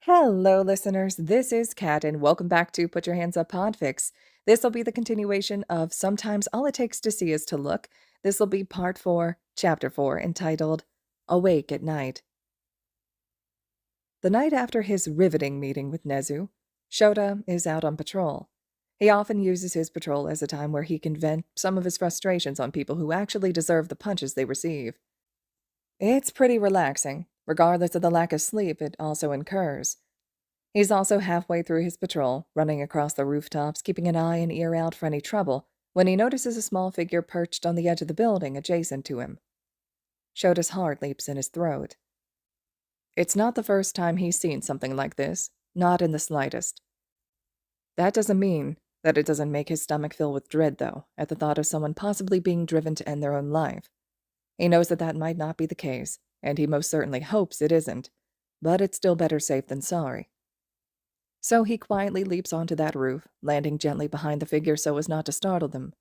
Hello, listeners. This is Kat, and welcome back to Put Your Hands Up Podfics. This will be the continuation of Sometimes All It Takes to See Is to Look. This will be part 4, chapter 4, entitled Awake at Night. The night after his riveting meeting with Nezu, Shouta is out on patrol. He often uses his patrol as a time where he can vent some of his frustrations on people who actually deserve the punches they receive. It's pretty relaxing. Regardless of the lack of sleep it also incurs. He's also halfway through his patrol, running across the rooftops, keeping an eye and ear out for any trouble, when he notices a small figure perched on the edge of the building adjacent to him. Shota's heart leaps in his throat. It's not the first time he's seen something like this, not in the slightest. That doesn't mean that it doesn't make his stomach fill with dread, though, at the thought of someone possibly being driven to end their own life. He knows that might not be the case, and he most certainly hopes it isn't, but it's still better safe than sorry. So he quietly leaps onto that roof, landing gently behind the figure so as not to startle them.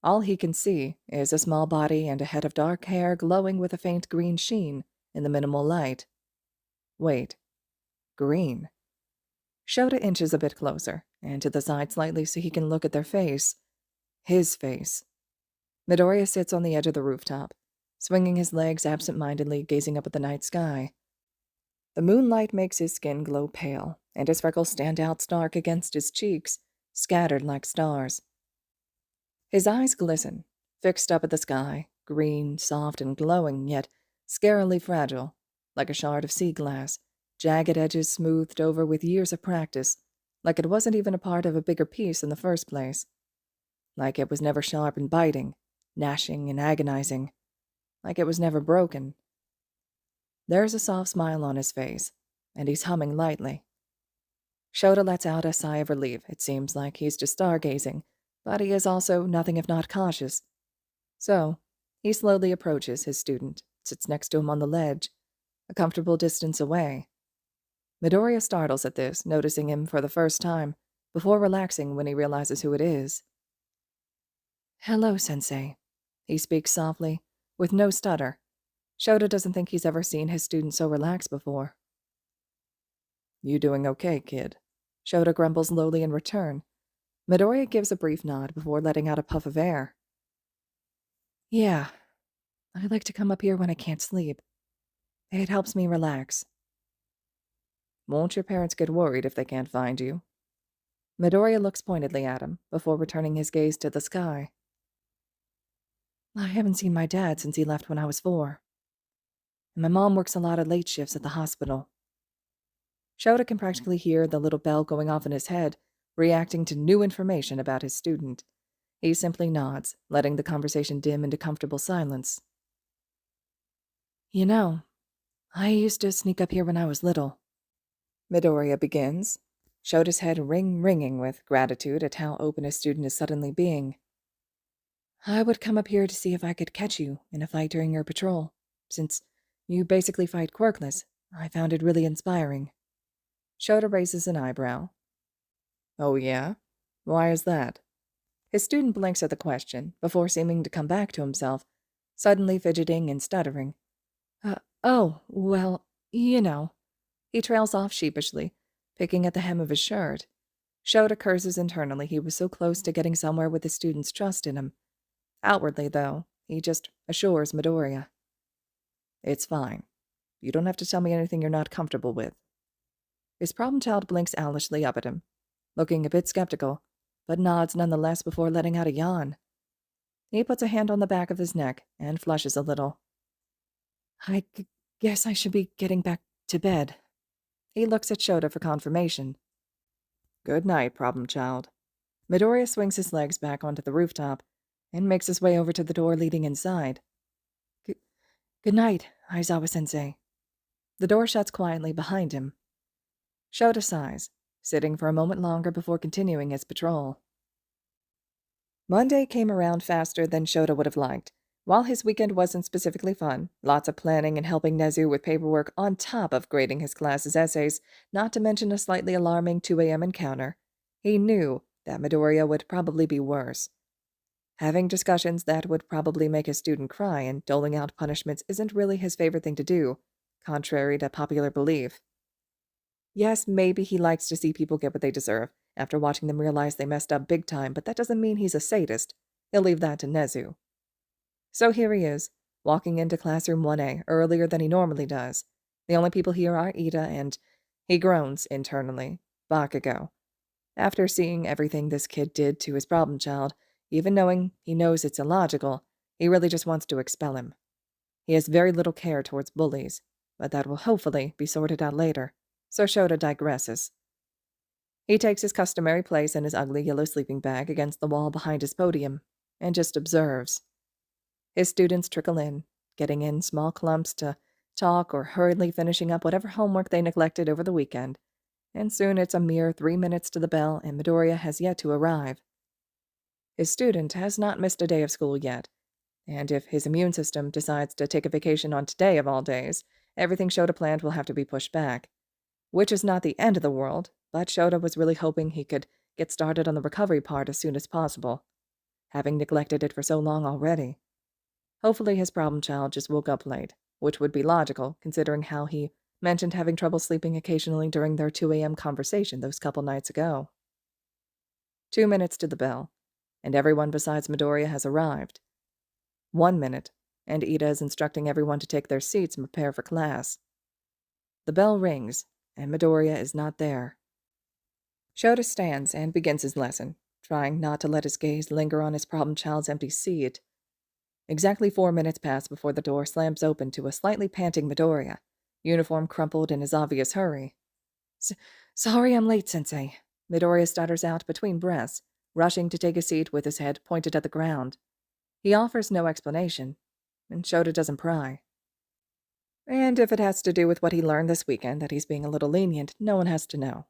All he can see is a small body and a head of dark hair glowing with a faint green sheen in the minimal light. Wait. Green. Shota inches a bit closer, and to the side slightly so he can look at their face. His face. Midoriya sits on the edge of the rooftop, swinging his legs absent-mindedly, gazing up at the night sky. The moonlight makes his skin glow pale, and his freckles stand out stark against his cheeks, scattered like stars. His eyes glisten, fixed up at the sky, green, soft, and glowing, yet scarily fragile, like a shard of sea glass, jagged edges smoothed over with years of practice, like it wasn't even a part of a bigger piece in the first place. Like it was never sharp and biting, gnashing and agonizing, like it was never broken. There's a soft smile on his face, and he's humming lightly. Shota lets out a sigh of relief. It seems like he's just stargazing, but he is also nothing if not cautious. So, he slowly approaches his student, sits next to him on the ledge, a comfortable distance away. Midoriya startles at this, noticing him for the first time, before relaxing when he realizes who it is. "Hello, Sensei," he speaks softly, with no stutter. Shota doesn't think he's ever seen his student so relaxed before. "You doing okay, kid?" Shota grumbles lowly in return. Midoriya gives a brief nod before letting out a puff of air. "Yeah, I like to come up here when I can't sleep. It helps me relax." "Won't your parents get worried if they can't find you?" Midoriya looks pointedly at him, before returning his gaze to the sky. "I haven't seen my dad since he left when I was 4. And my mom works a lot of late shifts at the hospital." Shota can practically hear the little bell going off in his head, reacting to new information about his student. He simply nods, letting the conversation dim into comfortable silence. "You know, I used to sneak up here when I was little," Midoriya begins, Shota's head ringing with gratitude at how open his student is suddenly being. "I would come up here to see if I could catch you in a fight during your patrol. Since you basically fight quirkless, I found it really inspiring." Shota raises an eyebrow. "Oh yeah? Why is that?" His student blinks at the question, before seeming to come back to himself, suddenly fidgeting and stuttering. Oh, well, you know." He trails off sheepishly, picking at the hem of his shirt. Shota curses internally he was so close to getting somewhere with his student's trust in him. Outwardly, though, he just assures Midoriya. "It's fine. You don't have to tell me anything you're not comfortable with." His problem child blinks owlishly up at him, looking a bit skeptical, but nods nonetheless before letting out a yawn. He puts a hand on the back of his neck and flushes a little. "I guess I should be getting back to bed." He looks at Shota for confirmation. "Good night, problem child." Midoriya swings his legs back onto the rooftop and makes his way over to the door leading inside. Good night, Aizawa-sensei." The door shuts quietly behind him. Shota sighs, sitting for a moment longer before continuing his patrol. Monday came around faster than Shota would have liked. While his weekend wasn't specifically fun, lots of planning and helping Nezu with paperwork on top of grading his class's essays, not to mention a slightly alarming 2 a.m. encounter, he knew that Midoriya would probably be worse. Having discussions that would probably make his student cry and doling out punishments isn't really his favorite thing to do, contrary to popular belief. Yes, maybe he likes to see people get what they deserve, after watching them realize they messed up big time, but that doesn't mean he's a sadist. He'll leave that to Nezu. So here he is, walking into classroom 1A earlier than he normally does. The only people here are Ida and, he groans internally, Bakugo. After seeing everything this kid did to his problem child, even knowing he knows it's illogical, he really just wants to expel him. He has very little care towards bullies, but that will hopefully be sorted out later, so Shouta digresses. He takes his customary place in his ugly yellow sleeping bag against the wall behind his podium, and just observes. His students trickle in, getting in small clumps to talk or hurriedly finishing up whatever homework they neglected over the weekend, and soon it's a mere 3 minutes to the bell and Midoriya has yet to arrive. His student has not missed a day of school yet, and if his immune system decides to take a vacation on today of all days, everything Shouta planned will have to be pushed back. Which is not the end of the world, but Shouta was really hoping he could get started on the recovery part as soon as possible, having neglected it for so long already. Hopefully his problem child just woke up late, which would be logical, considering how he mentioned having trouble sleeping occasionally during their 2 a.m. conversation those couple nights ago. 2 minutes to the bell, and everyone besides Midoriya has arrived. 1 minute, and Ida is instructing everyone to take their seats and prepare for class. The bell rings, and Midoriya is not there. Shouta stands and begins his lesson, trying not to let his gaze linger on his problem child's empty seat. Exactly 4 minutes pass before the door slams open to a slightly panting Midoriya, uniform crumpled in his obvious hurry. Sorry I'm late, Sensei, Midoriya stutters out between breaths, rushing to take a seat with his head pointed at the ground. He offers no explanation, and Shouta doesn't pry. And if it has to do with what he learned this weekend that he's being a little lenient, no one has to know.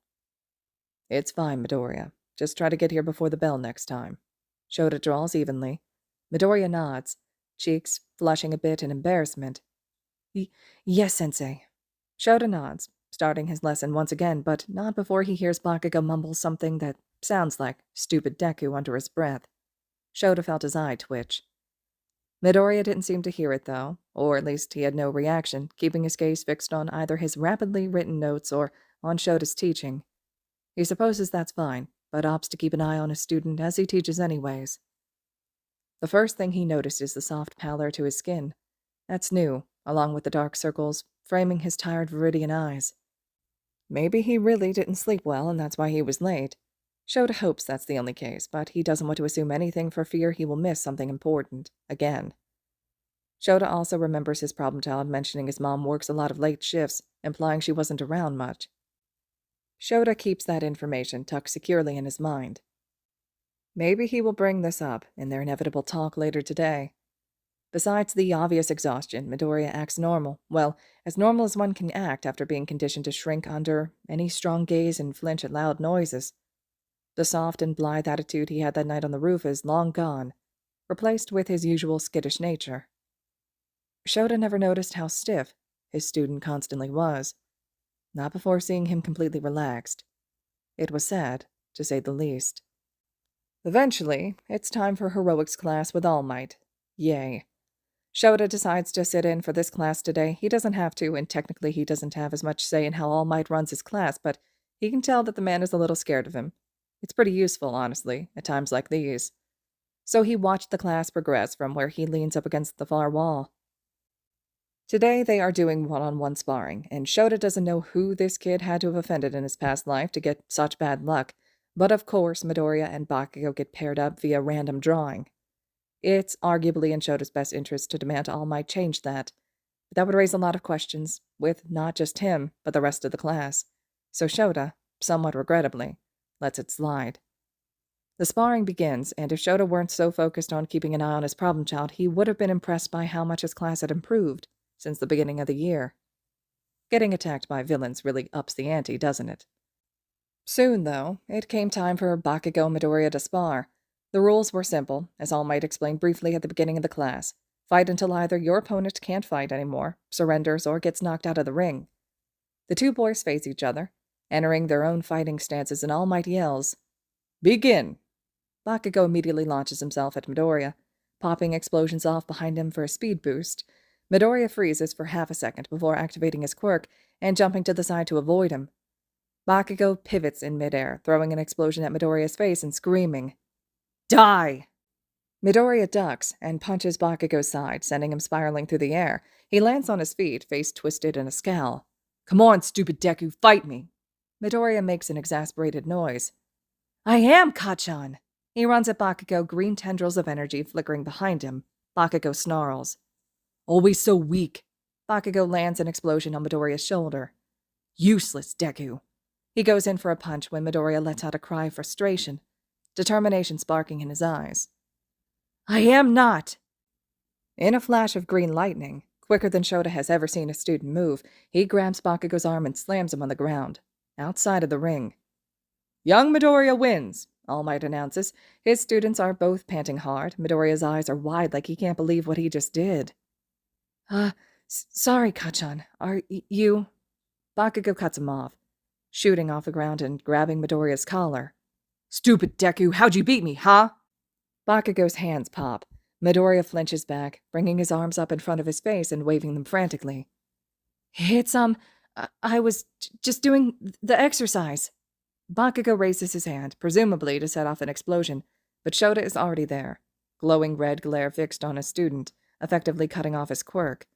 It's fine, Midoriya. Just try to get here before the bell next time. Shouta drawls evenly. Midoriya nods, cheeks flushing a bit in embarrassment. Yes, Sensei. Shouta nods, starting his lesson once again, but not before he hears Bakugo mumble something that sounds like stupid Deku under his breath. Shouta felt his eye twitch. Midoriya didn't seem to hear it, though, or at least he had no reaction, keeping his gaze fixed on either his rapidly written notes or on Shota's teaching. He supposes that's fine, but opts to keep an eye on his student as he teaches anyways. The first thing he noticed is the soft pallor to his skin. That's new, along with the dark circles framing his tired viridian eyes. Maybe he really didn't sleep well and that's why he was late. Shouta hopes that's the only case, but he doesn't want to assume anything for fear he will miss something important, again. Shouta also remembers his problem child mentioning his mom works a lot of late shifts, implying she wasn't around much. Shouta keeps that information tucked securely in his mind. Maybe he will bring this up in their inevitable talk later today. Besides the obvious exhaustion, Midoriya acts normal. Well, as normal as one can act after being conditioned to shrink under any strong gaze and flinch at loud noises. The soft and blithe attitude he had that night on the roof is long gone, replaced with his usual skittish nature. Shouta never noticed how stiff his student constantly was, not before seeing him completely relaxed. It was sad, to say the least. Eventually, it's time for heroics class with All Might. Yay. Shouta decides to sit in for this class today. He doesn't have to, and technically he doesn't have as much say in how All Might runs his class, but he can tell that the man is a little scared of him. It's pretty useful, honestly, at times like these. So he watched the class progress from where he leans up against the far wall. Today they are doing one-on-one sparring, and Shouta doesn't know who this kid had to have offended in his past life to get such bad luck, but of course Midoriya and Bakugo get paired up via random drawing. It's arguably in Shota's best interest to demand All Might change that, but that would raise a lot of questions, with not just him, but the rest of the class. So Shouta, somewhat regrettably, lets it slide. The sparring begins, and if Shouta weren't so focused on keeping an eye on his problem child, he would have been impressed by how much his class had improved since the beginning of the year. Getting attacked by villains really ups the ante, doesn't it? Soon, though, it came time for Bakugo and Midoriya to spar. The rules were simple, as All Might explained briefly at the beginning of the class. Fight until either your opponent can't fight anymore, surrenders, or gets knocked out of the ring. The two boys face each other, entering their own fighting stances, and All Might yells, "Begin!" Bakugo immediately launches himself at Midoriya, popping explosions off behind him for a speed boost. Midoriya freezes for half a second before activating his quirk and jumping to the side to avoid him. Bakugo pivots in midair, throwing an explosion at Midoriya's face and screaming, "Die!" Midoriya ducks and punches Bakugo's side, sending him spiraling through the air. He lands on his feet, face twisted in a scowl. "Come on, stupid Deku, fight me!" Midoriya makes an exasperated noise. "I am, Kachan!" He runs at Bakugo, green tendrils of energy flickering behind him. Bakugo snarls. "Always so weak." Bakugo lands an explosion on Midoriya's shoulder. "Useless, Deku." He goes in for a punch when Midoriya lets out a cry of frustration, determination sparking in his eyes. "I am not!" In a flash of green lightning, quicker than Shouta has ever seen a student move, he grabs Bakugo's arm and slams him on the ground, outside of the ring. "Young Midoriya wins," All Might announces. His students are both panting hard. Midoriya's eyes are wide like he can't believe what he just did. Sorry, Kachan. Are you... Bakugo cuts him off, shooting off the ground and grabbing Midoriya's collar. "Stupid Deku, how'd you beat me, huh?" Bakugo's hands pop. Midoriya flinches back, bringing his arms up in front of his face and waving them frantically. "It's, I was just doing the exercise." Bakugo raises his hand, presumably to set off an explosion, but Shouta is already there, glowing red glare fixed on his student, effectively cutting off his quirk.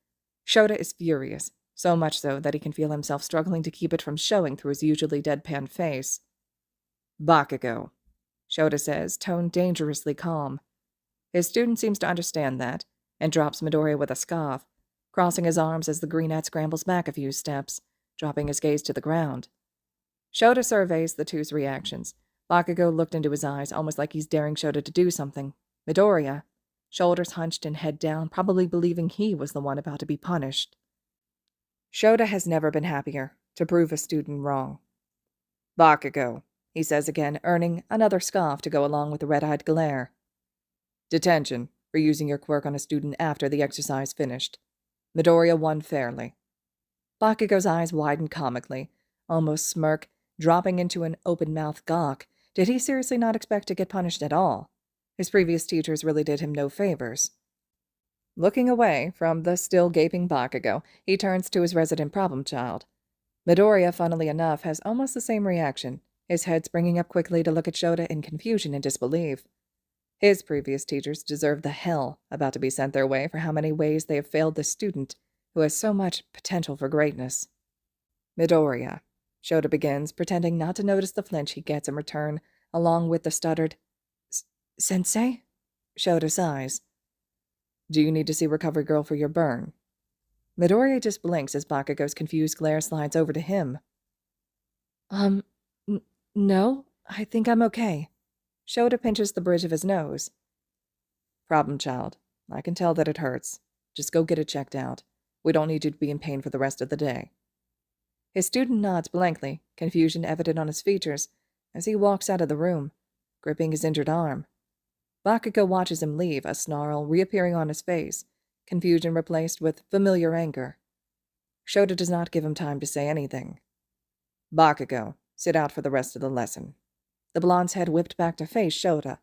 Shouta is furious, so much so that he can feel himself struggling to keep it from showing through his usually deadpan face. "Bakugo," Shouta says, tone dangerously calm. His student seems to understand that, and drops Midoriya with a scoff, crossing his arms as the greenette scrambles back a few steps, dropping his gaze to the ground. Shouta surveys the two's reactions. Bakugo looked into his eyes, almost like he's daring Shouta to do something. Midoriya, shoulders hunched and head down, probably believing he was the one about to be punished. Shouta has never been happier to prove a student wrong. "Bakugo," he says again, earning another scoff to go along with the red-eyed glare. "Detention for using your quirk on a student after the exercise finished. Midoriya won fairly." Bakugo's eyes widen comically, almost smirk, dropping into an open-mouthed gawk. Did he seriously not expect to get punished at all? His previous teachers really did him no favors. Looking away from the still gaping Bakugo, he turns to his resident problem child. Midoriya, funnily enough, has almost the same reaction, his head springing up quickly to look at Shouta in confusion and disbelief. His previous teachers deserve the hell about to be sent their way for how many ways they have failed this student who has so much potential for greatness. "Midoriya," Shouta begins, pretending not to notice the flinch he gets in return, along with the stuttered, "Sensei?" Shouta sighs. "Do you need to see Recovery Girl for your burn?" Midoriya just blinks as Bakugo's confused glare slides over to him. No, I think I'm okay." Shouta pinches the bridge of his nose. "Problem child. I can tell that it hurts. Just go get it checked out. We don't need you to be in pain for the rest of the day." His student nods blankly, confusion evident on his features, as he walks out of the room, gripping his injured arm. Bakugo watches him leave, a snarl reappearing on his face, confusion replaced with familiar anger. Shouta does not give him time to say anything. "Bakugo, sit out for the rest of the lesson." The blonde's head whipped back to face Shouta.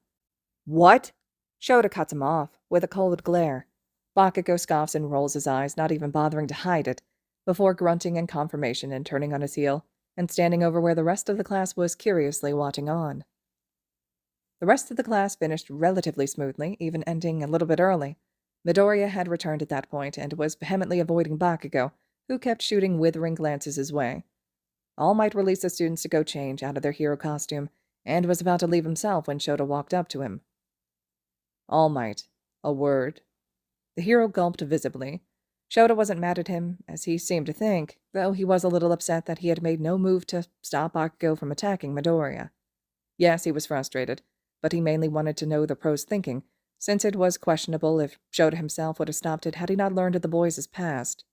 "What?" Shouta cuts him off, with a cold glare. Bakugo scoffs and rolls his eyes, not even bothering to hide it, before grunting in confirmation and turning on his heel, and standing over where the rest of the class was curiously watching on. The rest of the class finished relatively smoothly, even ending a little bit early. Midoriya had returned at that point and was vehemently avoiding Bakugo, who kept shooting withering glances his way. All Might released the students to go change out of their hero costume, and was about to leave himself when Shouta walked up to him. "All Might, a word." The hero gulped visibly. Shouta wasn't mad at him, as he seemed to think, though he was a little upset that he had made no move to stop Bakugo from attacking Midoriya. Yes, he was frustrated, but he mainly wanted to know the pro's thinking, since it was questionable if Shouta himself would have stopped it had he not learned of the boys' past.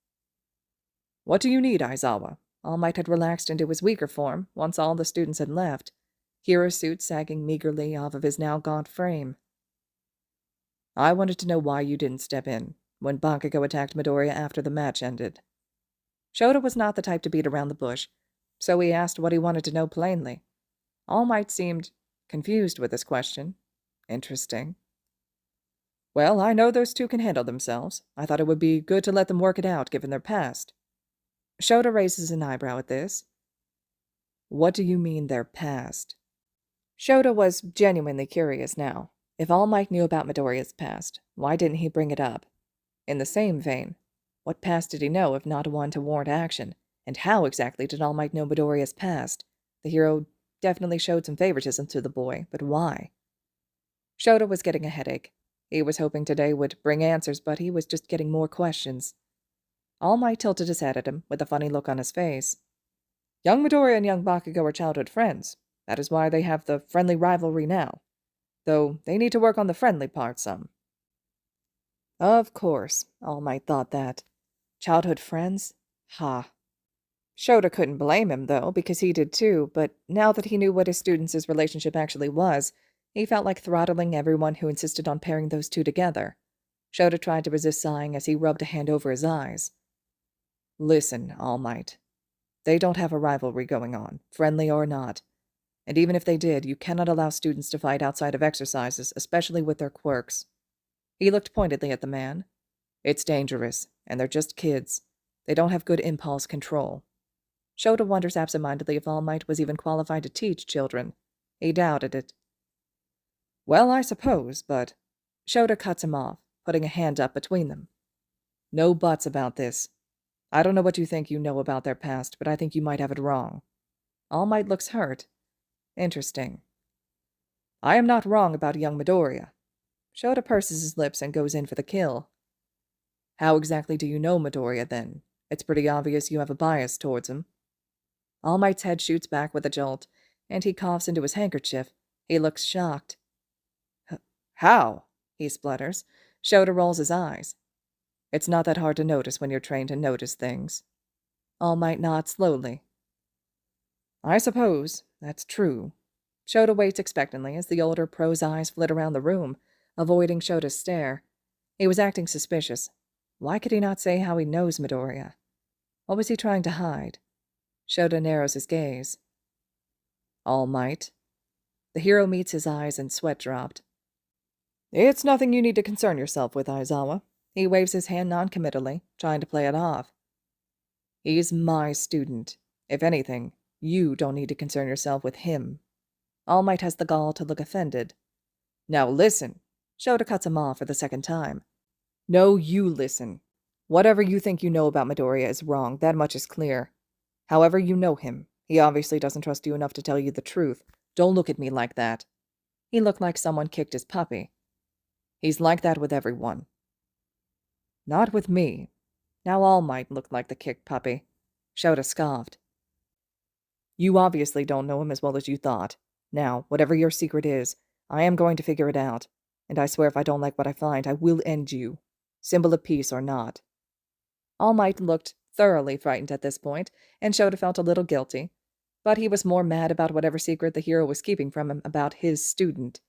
"What do you need, Aizawa?" All Might had relaxed into his weaker form once all the students had left, hero suit sagging meagerly off of his now gaunt frame. "I wanted to know why you didn't step in when Bakugo attacked Midoriya after the match ended." Shouta was not the type to beat around the bush, so he asked what he wanted to know plainly. All Might seemed confused with this question. Interesting. "Well, I know those two can handle themselves. I thought it would be good to let them work it out, given their past." Shouta raises an eyebrow at this. What do you mean their past? Shouta was genuinely curious now. If All Might knew about Midoriya's past, why didn't he bring it up? In the same vein, what past did he know if not one to warrant action? And how exactly did All Might know Midoriya's past? The hero definitely showed some favoritism to the boy, but why? Shouta was getting a headache. He was hoping today would bring answers, but he was just getting more questions. All Might tilted his head at him, with a funny look on his face. Young Midoriya and young Bakugo are childhood friends. That is why they have the friendly rivalry now. Though they need to work on the friendly part some. Of course, All Might thought that. Childhood friends? Ha. Shouta couldn't blame him, though, because he did too, but now that he knew what his students' relationship actually was, he felt like throttling everyone who insisted on pairing those two together. Shouta tried to resist sighing as he rubbed a hand over his eyes. Listen, All Might. They don't have a rivalry going on, friendly or not. And even if they did, you cannot allow students to fight outside of exercises, especially with their quirks. He looked pointedly at the man. It's dangerous, and they're just kids. They don't have good impulse control. Shouta wonders absentmindedly if All Might was even qualified to teach children. He doubted it. Well, I suppose, but... Shouta cuts him off, putting a hand up between them. No buts about this. I don't know what you think you know about their past, but I think you might have it wrong. All Might looks hurt. Interesting. I am not wrong about young Midoriya. Shouta purses his lips and goes in for the kill. How exactly do you know Midoriya, then? It's pretty obvious you have a bias towards him. All Might's head shoots back with a jolt, and he coughs into his handkerchief. He looks shocked. How? He splutters. Shouta rolls his eyes. It's not that hard to notice when you're trained to notice things. All Might nods slowly. I suppose that's true. Shouta waits expectantly as the older pro's eyes flit around the room, avoiding Shota's stare. He was acting suspicious. Why could he not say how he knows Midoriya? What was he trying to hide? Shouta narrows his gaze. All Might. The hero meets his eyes and sweat dropped. It's nothing you need to concern yourself with, Aizawa. He waves his hand noncommittally, trying to play it off. He's my student. If anything, you don't need to concern yourself with him. All Might has the gall to look offended. Now listen. Shouta cuts him off for the second time. No, you listen. Whatever you think you know about Midoriya is wrong, that much is clear. However you know him, he obviously doesn't trust you enough to tell you the truth. Don't look at me like that. He looked like someone kicked his puppy. He's like that with everyone. Not with me. Now All Might looked like the kicked puppy. Shouta scoffed. You obviously don't know him as well as you thought. Now, whatever your secret is, I am going to figure it out. And I swear if I don't like what I find, I will end you. Symbol of peace or not. All Might looked thoroughly frightened at this point, and Shouta felt a little guilty. But he was more mad about whatever secret the hero was keeping from him about his student.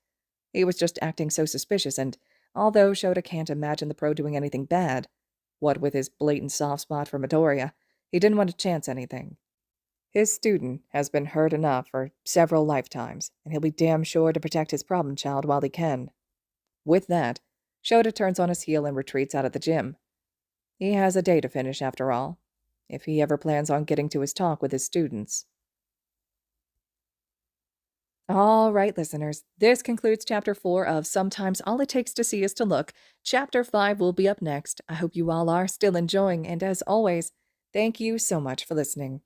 He was just acting so suspicious, and although Shouta can't imagine the pro doing anything bad, what with his blatant soft spot for Midoriya, he didn't want to chance anything. His student has been hurt enough for several lifetimes, and he'll be damn sure to protect his problem child while he can. With that, Shouta turns on his heel and retreats out of the gym. He has a day to finish, after all, if he ever plans on getting to his talk with his students. All right, listeners, this concludes Chapter 4 of Sometimes All It Takes to See Is to Look. Chapter 5 will be up next. I hope you all are still enjoying, and as always, thank you so much for listening.